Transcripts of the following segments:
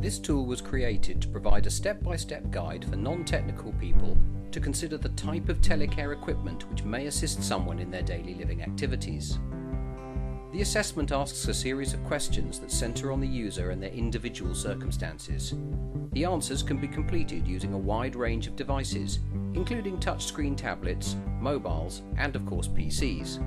This tool was created to provide a step-by-step guide for non-technical people to consider the type of Telecare equipment which may assist someone in their daily living activities. The assessment asks a series of questions that centre on the user and their individual circumstances. The answers can be completed using a wide range of devices, including touchscreen tablets, mobiles, and of course PCs.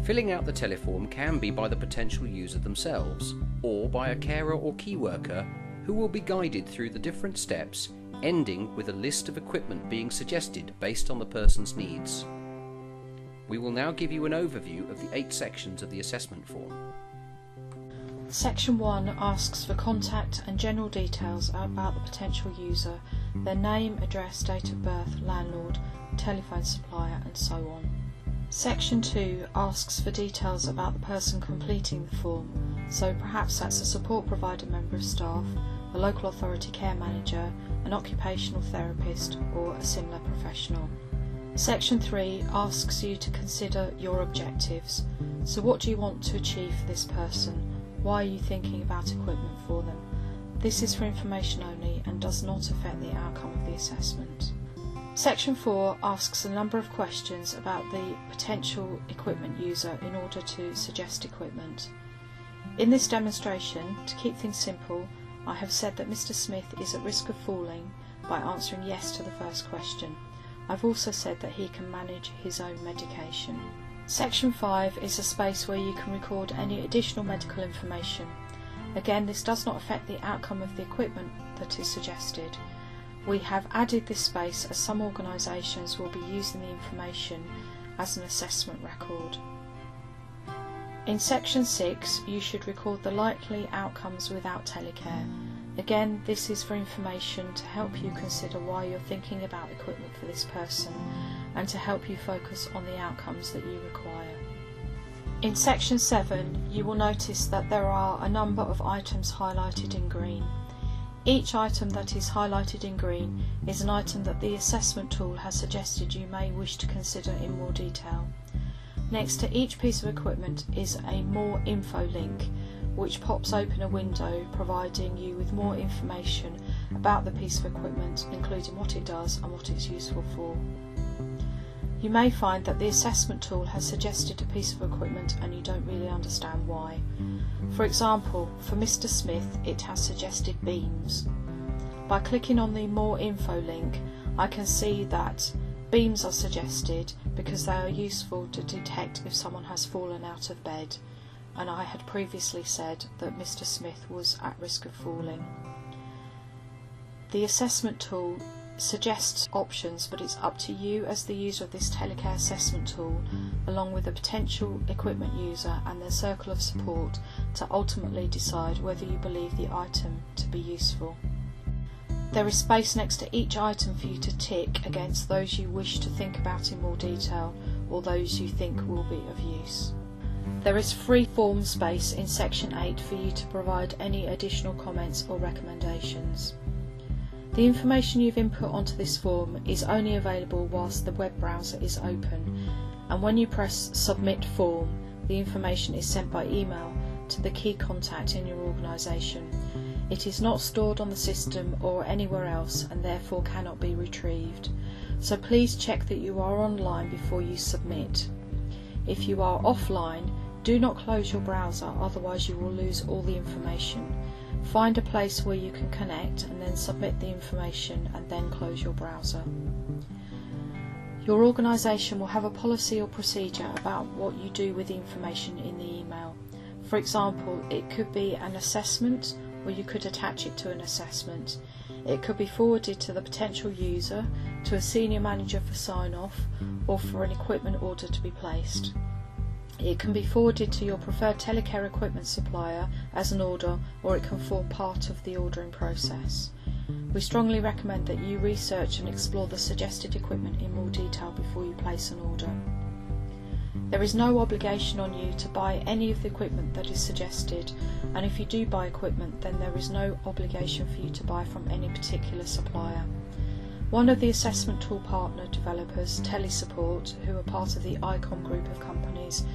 Filling out the Teleform can be by the potential user themselves, or by a carer or key worker who will be guided through the different steps, ending with a list of equipment being suggested based on the person's needs. We will now give you an overview of the 8 sections of the assessment form. Section 1 asks for contact and general details about the potential user, their name, address, date of birth, landlord, telephone supplier, and so on. Section 2 asks for details about the person completing the form, so perhaps that's a support provider member of staff, a local authority care manager, an occupational therapist, or a similar professional. Section 3 asks you to consider your objectives. So what do you want to achieve for this person? Why are you thinking about equipment for them? This is for information only and does not affect the outcome of the assessment. Section 4 asks a number of questions about the potential equipment user in order to suggest equipment. In this demonstration, to keep things simple, I have said that Mr. Smith is at risk of falling by answering yes to the first question. I've also said that he can manage his own medication. Section 5 is a space where you can record any additional medical information. Again, this does not affect the outcome of the equipment that is suggested. We have added this space as some organisations will be using the information as an assessment record. In Section 6, you should record the likely outcomes without Telecare. Again, this is for information to help you consider why you're thinking about equipment for this person and to help you focus on the outcomes that you require. In Section 7, you will notice that there are a number of items highlighted in green. Each item that is highlighted in green is an item that the assessment tool has suggested you may wish to consider in more detail. Next to each piece of equipment is a More Info link, which pops open a window providing you with more information about the piece of equipment, including what it does and what it's useful for. You may find that the assessment tool has suggested a piece of equipment and you don't really understand why. For example, for Mr. Smith it has suggested beams. By clicking on the More Info link, I can see that beams are suggested because they are useful to detect if someone has fallen out of bed, and I had previously said that Mr. Smith was at risk of falling. The assessment tool suggests options, but it's up to you as the user of this Telecare assessment tool, along with the potential equipment user and their circle of support, to ultimately decide whether you believe the item to be useful. There is space next to each item for you to tick against those you wish to think about in more detail or those you think will be of use. There is free form space in Section 8 for you to provide any additional comments or recommendations. The information you've input onto this form is only available whilst the web browser is open, and when you press Submit Form, the information is sent by email to the key contact in your organisation. It is not stored on the system or anywhere else and therefore cannot be retrieved, so please check that you are online before you submit. If you are offline, do not close your browser, otherwise you will lose all the information. Find a place where you can connect and then submit the information and then close your browser. Your organisation will have a policy or procedure about what you do with the information in the email. For example, it could be an assessment, or you could attach it to an assessment. It could be forwarded to the potential user, to a senior manager for sign-off, or for an equipment order to be placed. It can be forwarded to your preferred Telecare equipment supplier as an order, or it can form part of the ordering process. We strongly recommend that you research and explore the suggested equipment in more detail before you place an order. There is no obligation on you to buy any of the equipment that is suggested, and if you do buy equipment, then there is no obligation for you to buy from any particular supplier. One of the assessment tool partner developers, Telesupport, who are part of the ICOM group of companies,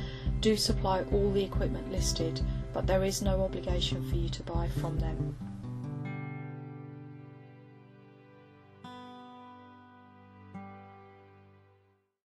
do supply all the equipment listed, but there is no obligation for you to buy from them.